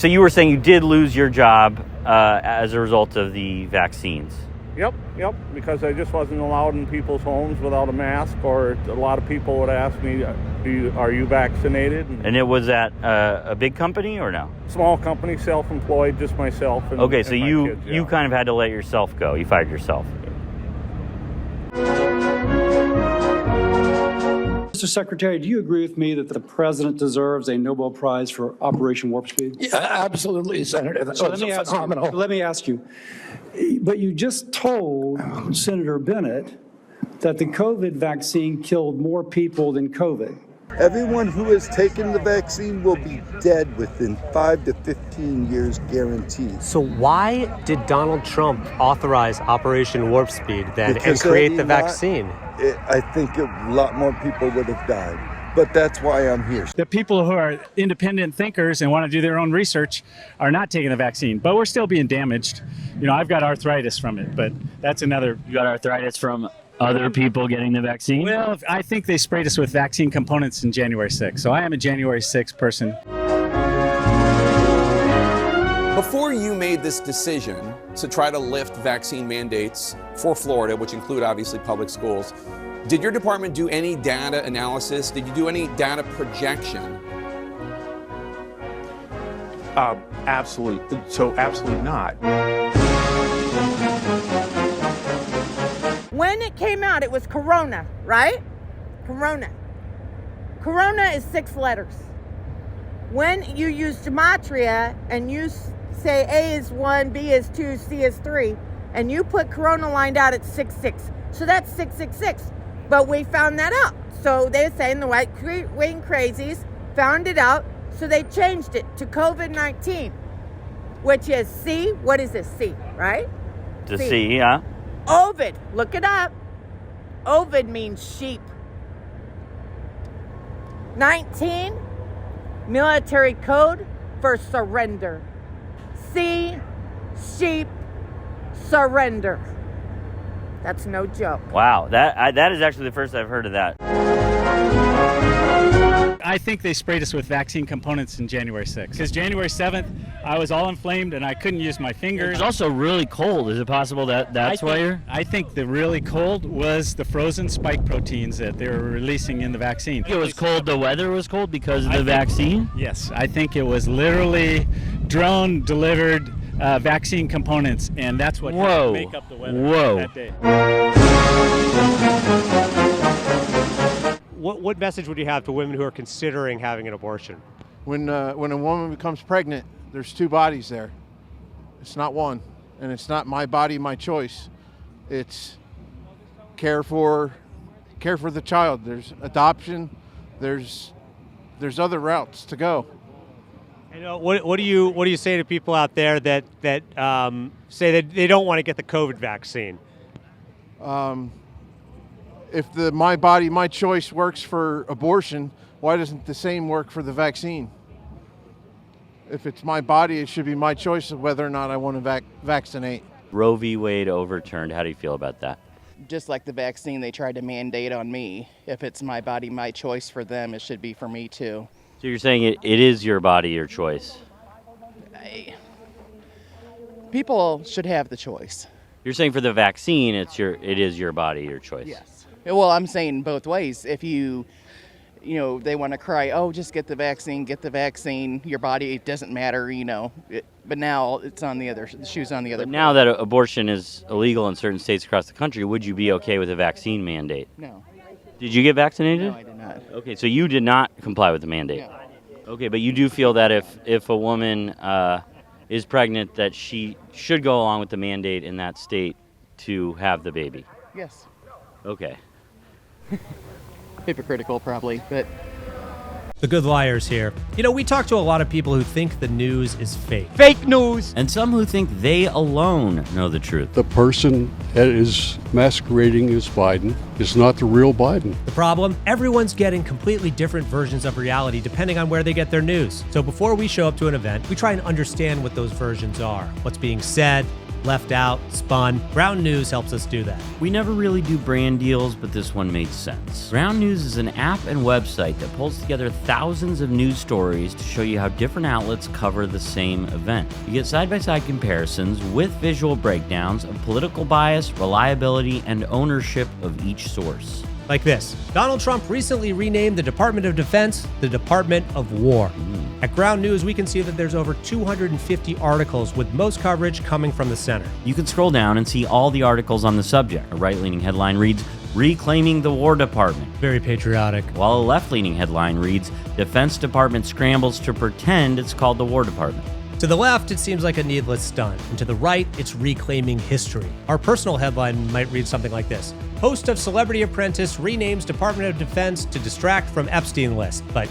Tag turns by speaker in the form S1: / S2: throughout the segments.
S1: So you were saying you did lose your job as a result of the vaccines.
S2: Yep, because I just wasn't allowed in people's homes without a mask, or a lot of people would ask me, are you vaccinated?
S1: And it was at a big company or no?
S2: Small company, self-employed, just myself and
S1: Okay, so
S2: and my
S1: you
S2: kids, yeah.
S1: you kind of had to let yourself go. You fired yourself.
S3: Mr. Secretary, do you agree with me that the president deserves a Nobel Prize for Operation Warp Speed?
S4: Yeah, absolutely, Senator. That was phenomenal.
S3: Let me ask you, but you just told Senator Bennett that the COVID vaccine killed more people than COVID.
S5: Everyone who has taken the vaccine will be dead within 5 to 15 years guaranteed.
S6: So why did Donald Trump authorize Operation Warp Speed then and create the vaccine?
S5: I think a lot more people would have died, but that's why I'm here.
S7: The people who are independent thinkers and want to do their own research are not taking the vaccine, but we're still being damaged. You know, I've got arthritis from it, but that's another.
S1: You got arthritis from other people getting the vaccine?
S7: Well, I think they sprayed us with vaccine components in January 6th, so I am a January 6th person.
S8: Before you made this decision to try to lift vaccine mandates for Florida, which include obviously public schools, did your department do any data analysis? Did you do any data projection?
S9: Absolutely. So absolutely not.
S10: When it came out, it was Corona, right? Corona. Corona is 6 letters. When you use gematria and you say A is 1, B is 2, C is 3, and you put Corona lined out at 666. So that's 666. But we found that out. So they're saying the white wing crazies found it out, so they changed it to COVID-19, which is C. What is this? C, right?
S1: To C, yeah.
S10: Ovid, look it up. Ovid means sheep. 19, military code for surrender. C, sheep, surrender. That's no joke.
S1: Wow, that is actually the first I've heard of that.
S7: I think they sprayed us with vaccine components in January 6th. Because January 7th, I was all inflamed and I couldn't use my fingers.
S1: It's also really cold. Is it possible that's why you're...
S7: I think the really cold was the frozen spike proteins that they were releasing in the vaccine.
S1: It was cold, the weather was cold because of the vaccine?
S7: Yes, I think it was literally drone-delivered vaccine components, and that's what helped make up the weather that day.
S6: What message would you have to women who are considering having an abortion?
S11: When a woman becomes pregnant, there's 2 bodies there. It's not one, and it's not my body, my choice. It's care for the child. There's adoption. There's other routes to go.
S6: And what do you say to people out there that say that they don't want to get the COVID vaccine?
S11: If the my body, my choice works for abortion, why doesn't the same work for the vaccine? If it's my body, it should be my choice of whether or not I want to vaccinate.
S1: Roe v. Wade overturned. How do you feel about that?
S12: Just like the vaccine they tried to mandate on me. If it's my body, my choice for them, it should be for me too.
S1: So you're saying it is your body, your choice?
S12: People should have the choice.
S1: You're saying for the vaccine, it is your body, your choice?
S12: Yes. Well, I'm saying both ways. If they want to cry, oh, just get the vaccine, your body, it doesn't matter, but now it's on the shoe's on the other.
S1: But now that abortion is illegal in certain states across the country, would you be okay with a vaccine mandate?
S12: No.
S1: Did you get vaccinated?
S12: No, I did not.
S1: Okay, so you did not comply with the mandate?
S12: No.
S1: Okay, but you do feel that if a woman is pregnant, that she should go along with the mandate in that state to have the baby?
S12: Yes.
S1: Okay.
S12: Hypocritical, probably, but...
S6: The Good Liars here. We talk to a lot of people who think the news is fake.
S1: Fake news! And some who think they alone know the truth.
S13: The person that is masquerading as Biden is not the real Biden.
S6: The problem? Everyone's getting completely different versions of reality depending on where they get their news. So before we show up to an event, we try and understand what those versions are, what's being said, left out, spun. Ground News helps us do that.
S1: We never really do brand deals, but this one made sense. Ground News is an app and website that pulls together thousands of news stories to show you how different outlets cover the same event. You get side-by-side comparisons with visual breakdowns of political bias, reliability, and ownership of each source.
S6: Like this. Donald Trump recently renamed the Department of Defense the Department of War. At Ground News, we can see that there's over 250 articles, with most coverage coming from the center.
S1: You can scroll down and see all the articles on the subject. A right-leaning headline reads, "Reclaiming the War Department."
S6: Very patriotic.
S1: While a left-leaning headline reads, "Defense Department scrambles to pretend it's called the War Department."
S6: To the left, it seems like a needless stunt, and to the right, it's reclaiming history. Our personal headline might read something like this: Host of Celebrity Apprentice renames Department of Defense to distract from Epstein list. But,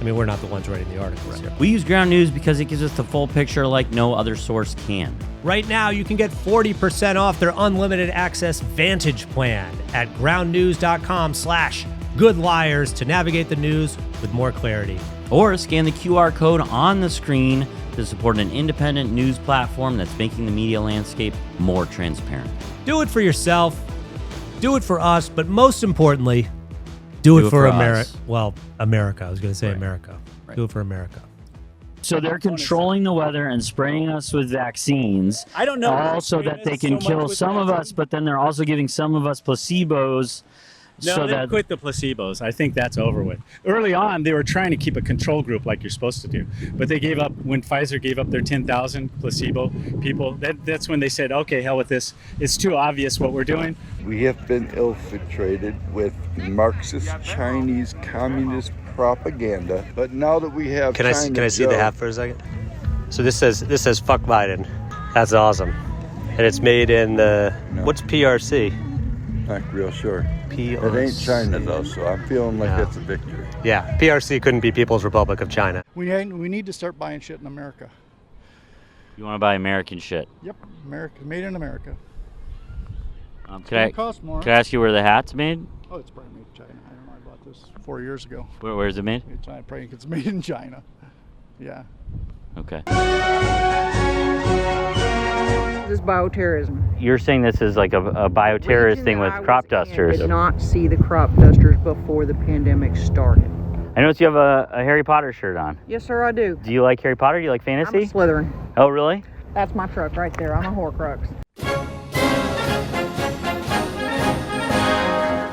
S6: I mean, we're not the ones writing the articles here.
S1: We use Ground News because it gives us the full picture like no other source can.
S6: Right now, you can get 40% off their unlimited access Vantage plan at groundnews.com/goodliars to navigate the news with more clarity.
S1: Or scan the QR code on the screen to support an independent news platform that's making the media landscape more transparent.
S6: Do it for yourself, do it for us, but most importantly, do it for America. Well, America. I was going to say America.
S1: Right.
S6: Do it for America.
S14: So they're controlling the weather and spraying us with vaccines.
S3: I don't know.
S14: Also that they can kill some of us, but then they're also giving some of us placebos.
S7: No,
S14: so
S7: they
S14: that
S7: quit the placebos. I think that's over with. Early on, they were trying to keep a control group like you're supposed to do. But they gave up, when Pfizer gave up their 10,000 placebo people, that's when they said, okay, hell with this. It's too obvious what we're doing.
S5: We have been infiltrated with Marxist Chinese communist propaganda. But now that we have
S15: Can I see the hat for a second? So this says fuck Biden. That's awesome. And it's made in what's PRC?
S5: Not real sure.
S15: PRC.
S5: It ain't China though, so I'm feeling like that's a victory.
S15: Yeah, PRC couldn't be People's Republic of China.
S16: We need to start buying shit in America.
S1: You want to buy American shit?
S16: Yep, America, made in America.
S1: Can
S16: cost more.
S1: I ask you where the hat's made?
S16: Oh, it's probably made in China. I don't know. I bought this 4 years ago.
S1: Where is it made?
S16: I probably think it's made in China. Yeah.
S1: Okay.
S17: This is bioterrorism.
S1: You're saying this is like a bioterrorist thing with crop dusters.
S17: I did not see the crop dusters before the pandemic started.
S1: I noticed you have a Harry Potter shirt on.
S17: Yes, sir, I do.
S1: Do you like Harry Potter? Do you like fantasy?
S17: I'm a Slytherin.
S1: Oh, really?
S17: That's my truck right there. I'm a Horcrux.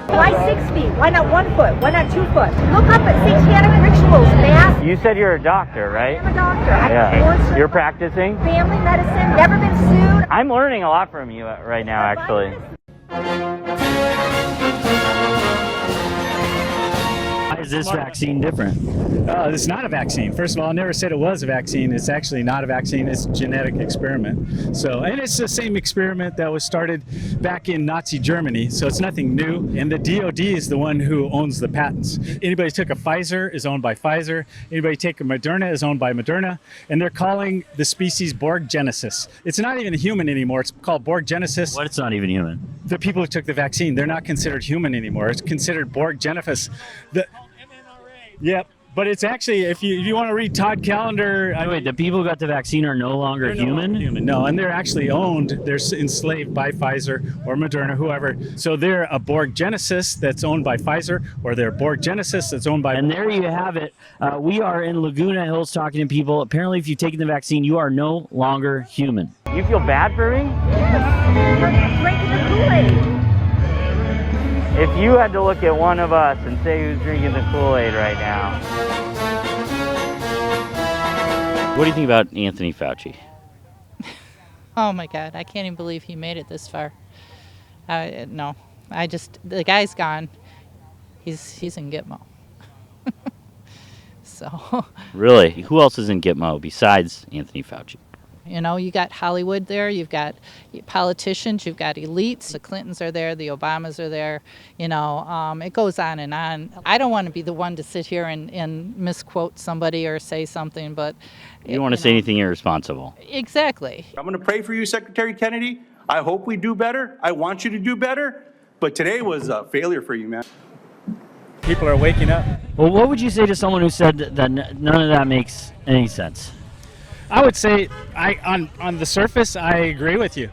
S18: Why 6 feet? Why not 1 foot? Why not 2 foot? Look up at satanic rituals, man.
S1: You said you're a doctor, right?
S18: I'm a doctor. I'm
S1: Yeah. You're practicing?
S18: family medicine, never been sued.
S1: I'm learning a lot from you right now, actually.
S14: Why is this vaccine different?
S7: It's not a vaccine. First of all, I never said it was a vaccine. It's actually not a vaccine. It's a genetic experiment. So, and it's the same experiment that was started back in Nazi Germany. So it's nothing new. And the DOD is the one who owns the patents. Anybody took a Pfizer is owned by Pfizer. Anybody take a Moderna is owned by Moderna. And they're calling the species Borg Genesis. It's not even human anymore. It's called Borg Genesis.
S14: What? It's not even human.
S7: The people who took the vaccine, they're not considered human anymore. It's considered Borg Genesis. Yep. But it's actually, if you want to read Todd Callender...
S14: Wait, the people who got the vaccine are no longer human?
S7: No, and they're actually owned, they're enslaved by Pfizer or Moderna, whoever. So they're a Borg Genesis that's owned by Pfizer, or they're Borg Genesis that's owned by...
S14: And there you have it. We are in Laguna Hills talking to people. Apparently, if you've taken the vaccine, you are no longer human.
S1: You feel bad for me?
S18: Yes. You're drinking the Kool-Aid.
S1: If you had to look at one of us and say who's drinking the Kool-Aid right now. What do you think about Anthony Fauci?
S19: Oh my God, I can't even believe he made it this far. No, the guy's gone. He's in Gitmo. So.
S1: Really? Who else is in Gitmo besides Anthony Fauci?
S19: You know, you got Hollywood there, you've got politicians, you've got elites. The Clintons are there, the Obamas are there. You know, it goes on and on. I don't want to be the one to sit here and misquote somebody or say something, but...
S1: You don't want to say anything irresponsible.
S19: Exactly.
S20: I'm going to pray for you, Secretary Kennedy. I hope we do better. I want you to do better. But today was a failure for you, man.
S7: People are waking up.
S14: Well, what would you say to someone who said that none of that makes any sense?
S7: I would say on the surface, I agree with you.